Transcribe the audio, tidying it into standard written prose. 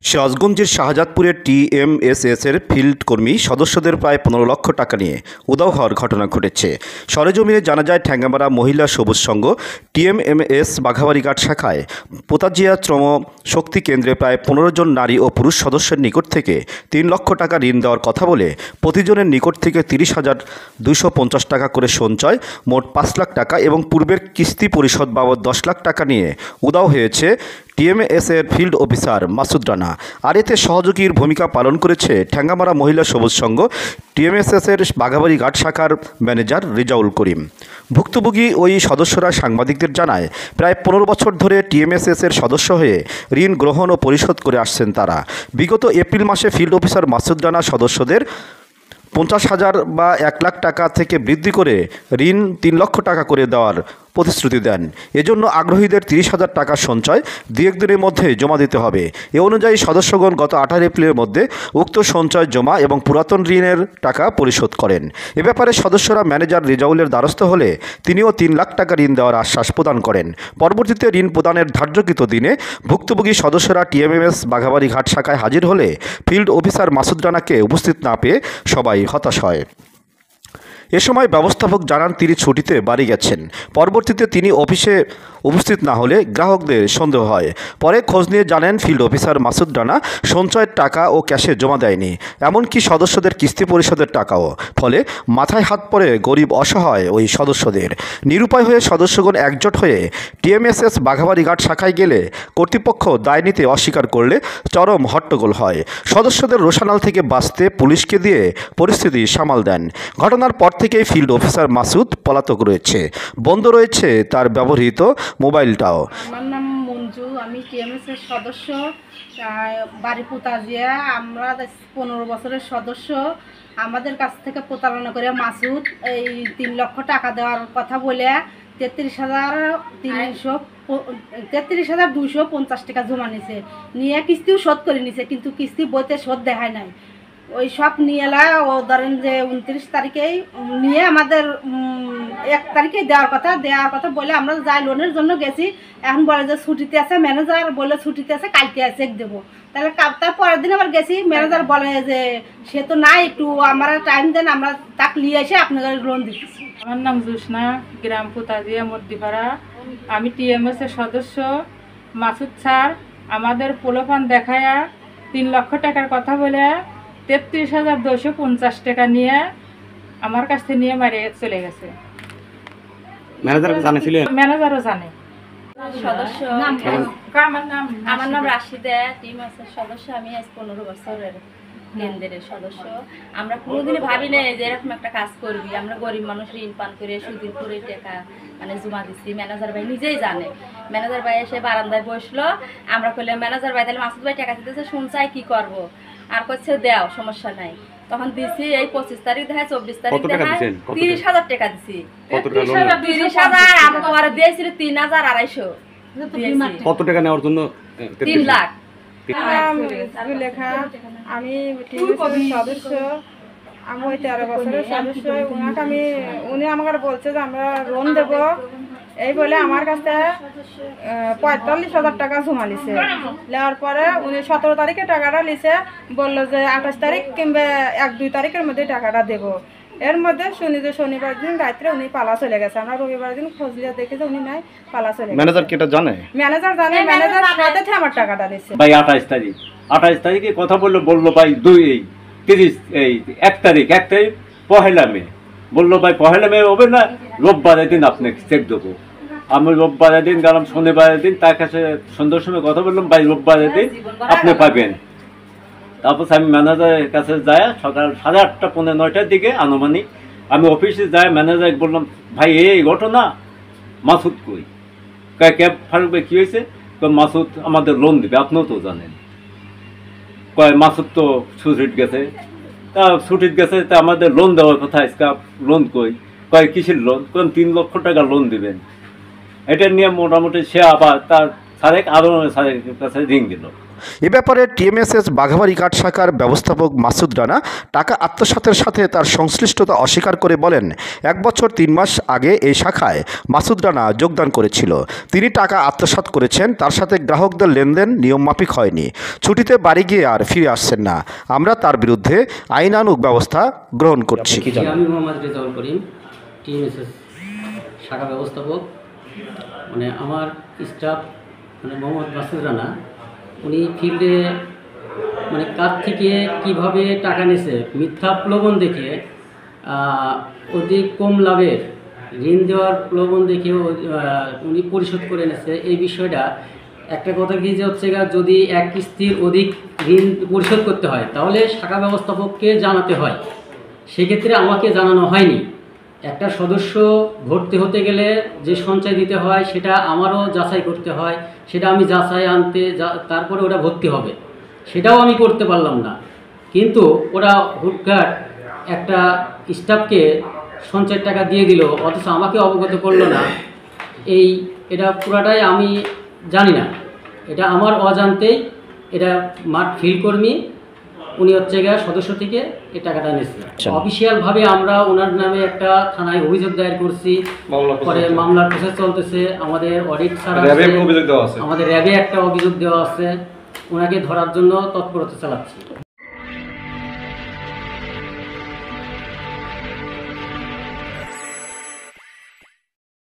সিরাজগঞ্জের শাহজাদপুরের টিএমএসএস-এর ফিল্ড কর্মী সদস্যদের প্রায় ১৫ লক্ষ টাকা নিয়ে উধাও হওয়ার ঘটনা ঘটেছে। সরেজমিনে জানা যায়, ঠ্যাঙ্গামারা মহিলা সবুজ সংঘ টিএমএমএস বাঘাবাড়িঘাট শাখায় পোতাজিয়া শ্রম শক্তি কেন্দ্রে প্রায় ১৫ জন নারী ও পুরুষ সদস্যের নিকট থেকে ৩ লক্ষ টাকা ঋণ দেওয়ার কথা বলে প্রতিজনের নিকট থেকে ৩০,২৫০ টাকা করে সঞ্চয়, মোট ৫ লাখ টাকা এবং পূর্বের কিস্তি পরিশোধ বাবদ ১০ লাখ টাকা নিয়ে উধাও হয়েছে টিএমএস-এর ফিল্ড অফিসার মাসুদ রানা। আর এতে সহযোগীর ভূমিকা পালন করেছে ঠ্যাঙ্গামারা মহিলা সবুজ সংঘ টিএমএস-এর বাঘাবাড়িঘাট শাখার ম্যানেজার রেজাউল করিম। ভুক্তভোগী ওই সদস্যরা সাংবাদিকদের জানায়, প্রায় ১৫ বছর ধরে টিএমএস-এর সদস্য হয়ে ঋণ গ্রহণ ও পরিশোধ করে আসছেন তারা। বিগত এপ্রিল মাসে ফিল্ড অফিসার মাসুদ রানা সদস্যদের ৫০,০০০ বা ১ লাখ টাকা থেকে বৃদ্ধি করে ঋণ ৩ লক্ষ টাকা করে দেওয়ার প্রতিশ্রুতি দেন। এজন্য আগ্রহীদের ৩০,০০০ টাকা সঞ্চয় ২-১ দিনের মধ্যে জমা দিতে হবে। এ অনুযায়ী সদস্যগণ গত ১৮ এপ্রিলের মধ্যে উক্ত সঞ্চয় জমা এবং পুরাতন ঋণের টাকা পরিশোধ করেন। এ ব্যাপারে সদস্যরা ম্যানেজার রেজাউলের দ্বারস্থ হলে তিনিও ৩ লাখ টাকা ঋণ দেওয়ার আশ্বাস প্রদান করেন। পরবর্তীতে ঋণ প্রদানের ধার্যকৃত দিনে ভুক্তভোগী সদস্যরা টিএমএমএস বাঘাবাড়িঘাট শাখায় হাজির হলে ফিল্ড অফিসার মাসুদ রানাকে উপস্থিত না পেয়ে সবাই হতাশ হয়। এ সময় ব্যবস্থাপক জানান তিনি ছুটিতে বাড়ি গেছেন। পরবর্তীতে তিনি অফিসে উপস্থিত না হলে গ্রাহকদের সন্দেহ হয়। পরে খোঁজ নিয়ে জানেন ফিল্ড অফিসার মাসুদ রানা সঞ্চয়ের টাকা ও ক্যাশে জমা দেয়নি, এমনকি সদস্যদের কিস্তি পরিশোধের টাকাও। ফলে মাথায় হাত পড়ে গরিব অসহায় ওই সদস্যদের। নিরুপায় হয়ে সদস্যগণ একজোট হয়ে টিএমএস বাঘাবাড়িঘাট শাখায় গেলে কর্তৃপক্ষ দায় নিতে অস্বীকার করলে চরম হট্টগোল হয়। সদস্যদের রোষানল থেকে বাঁচতে পুলিশকে দিয়ে পরিস্থিতি সামাল দেন। ঘটনার পর থেকেই ফিল্ড অফিসার মাসুদ পলাতক রয়েছে। বন্ধ রয়েছে তার ব্যবহৃত মোবাইলটাও। আমার নাম মঞ্জু, আমি টিএমএস-এর সদস্য, বাড়ি পোতাজিয়া। আমরা ১৫ বছরের সদস্য। আমাদের কাছ থেকে প্রতারণা করে মাসুদ এই ৩ লক্ষ টাকা দেওয়ার কথা বলে ৩৩,২৫০ টাকা জমা নিছে, নিয়ে কিস্তিও শোধ করে নিছে, কিন্তু কিস্তি বইতে শোধ দেখায় নাই। ওই সব নিয়ে এলা ও ধরেন যে ২৯ তারিখেই নিয়ে আমাদের ১ তারিখে দেওয়ার কথা বলে আমরা যাই লোনের জন্য গেছি। এখন বলে যে ছুটিতে আছে, ম্যানেজার বলে ছুটিতে আছে, কালকে চেক দেবো। তাহলে তার পরের দিন আবার গেছি, ম্যানেজার বলে যে সে তো নাই, একটু আমরা টাইম দেন, আমরা তাকে নিয়ে এসে আপনাদের লোন দিচ্ছি। আমার নাম জোসনা, গ্রাম পোতাজিয়া মর্দিপাড়া। আমি টিএমএস-এর সদস্য। মাসুদ স্যার আমাদের পোলোফান দেখায়া ৩ লক্ষ টাকার কথা বলে ৩৩,২৫০ টাকা নিয়ে আমার কাছ থেকে নিয়ে মারিয়ে চলে গেছে। ম্যানেজারও জানে। সদস্য আমার নাম রাশিদা, টিএমএস-এর সদস্য। আমি আজ ১৫ বছরের কেন্দ্রের সদস্য। আমরা কোনোদিনই ভাবি নাই যে এরকম একটা কাজ করবি। আমরা গরিব মানুষ, ঋণ পান করে সুদিন করে টাকা জমা দিচ্ছি। ম্যানেজার ভাই নিজেই জানে। ম্যানেজার ভাই এসে বারান্দায় বসলো, আমরা কইলাম ম্যানেজার ভাই তাহলে মাসুদ ভাই টাকা দিতেছে, শুনছাই কি করবো? আর করছে দেও, সমস্যা নাই। তখন দিছি এই ২৫ তারিখ দেখায়, ২৪ তারিখ দেখায় ৩০,০০০ টাকা দিছি। ৩০,০০০ আমার পরে দিয়েছিল ৩,২৫০। কত টাকা নেওয়ার জন্য? ৩ লাখ। লেখা আমি সদস্য, আমি ওই ১৩ বছরের সদস্য। উনি আমাকে বলছে যে আমরা লোন দেব, এই বলে আমার কাছে ৪৫,০০০ টাকা জমা নিছে। নেওয়ার পরে উনি ১৭ তারিখে টাকাটা নিছে, বললো যে ২৮ তারিখ কিংবা ১-২ তারিখের মধ্যে টাকাটা দেবো। এর মধ্যে শুনি যে শনিবার দিন রাত্রে উনি পালা চলে গেছে। আমরা রবিবার দিন খোঁজ দিয়ে দেখি যে উনি নাই, পালা চলে গেছে। ম্যানেজার কি এটা জানে? ম্যানেজার জানে, ম্যানেজার সাথে আমার টাকাটা দিচ্ছে। ভাই ২৮ তারিখে কথা বললো ভাই ১ তারিখ পহেলা মে বললো ভাই পহেলা মে হবে না, রোববারের দিন আপনাকে চেক দেবো। আমি রোববারের দিন গেলাম, শনিবারের দিন তার কাছে সন্ধ্যার সময় কথা বললাম, ভাই রোববারের দিন আপনি পাবেন। তারপর আমি ম্যানেজারের কাছে যাই সকাল ৮:৩০ পৌনে ৯টার দিকে আনুমানিক আমি অফিসে যাই। ম্যানেজার বললাম, ভাই এই ঘটনা, মাসুদ কই? ক্যাব ফারুক ভাই কী হয়েছে? মাসুদ আমাদের লোন দেবে, আপনিও তো জানেন। মাসুদ তো ছুটিত গেছে, তা আমাদের লোন দেওয়ার কথা, আজকে লোন কই? কিসের লোন? ৩ লক্ষ টাকা লোন দিবেন। এটা নিয়ে মোটামুটি সে আবার তার স্যারের কাছে রিং দিল। এ ব্যাপারে টিএমএসএস বাঘাবাড়ি ঘাট শাখার ব্যবস্থাপক মাসুদ রানা টাকা আত্মসাতের সাথে তার সংশ্লিষ্টতা অস্বীকার করে বলেন, 1 বছর 3 মাস আগে এই শাখায় মাসুদ রানা যোগদান করেছিল। তিনি টাকা আত্মসাৎ করেছেন, তার সাথে গ্রাহকদের লেনদেন নিয়মমাফিক হয়নি। ছুটিতে বাড়ি গিয়ে আর ফিরে আসছেন না। আমরা তার বিরুদ্ধে আইনানুগ ব্যবস্থা গ্রহণ করছি। আমি মোহাম্মদ রেজাউল করিম, টিএমএসএস শাখা ব্যবস্থাপক। মানে আমার স্টাফ মানে মোহাম্মদ মাসুদ রানা, উনি ফিল্ডে মানে কার থেকে কিভাবে টাকা নিয়েছে মিথ্যা প্রলোভন দেখিয়ে, অধিক কম লাভের ঋণ দেওয়ার প্রলোভন দেখিয়ে উনি পরিশোধ করে নিয়েছে। এই বিষয়টা একটা কথা কি যে হচ্ছে যদি এক কিস্তির অধিক ঋণ পরিশোধ করতে হয় তাহলে শাখা ব্যবস্থাপককে জানাতে হয়। সেক্ষেত্রে আমাকে জানানো হয়নি। একটা সদস্য ভর্তি হতে গেলে যে সঞ্চয় দিতে হয় সেটা আমারও যাচাই করতে হয়, সেটা আমি যাচাই আনতে তারপরে ওটা ভর্তি হবে, সেটাও আমি করতে পারলাম না। কিন্তু ওরা হুটঘাট একটা স্টাফকে সঞ্চয়ের টাকা দিয়ে দিল, অথচ আমাকে অবগত করলো না। এটা পুরাটাই আমি জানি না, এটা আমার অজান্তেই এটা মাঠ ফিল্ড কর্মী উনি হচ্ছে সদস্য থেকে এই টাকাটা নিয়েছে। অফিসিয়ালভাবে আমরা ওনার নামে একটা থানায় অভিযোগ দায়ের করছি, পরে মামলার প্রসেস চলতেছে। আমাদের অডিট স্যার আমাদের র্যাবে একটা অভিযোগ দেওয়া আছে, ওনাকে ধরার জন্য তৎপরতা চালাচ্ছি।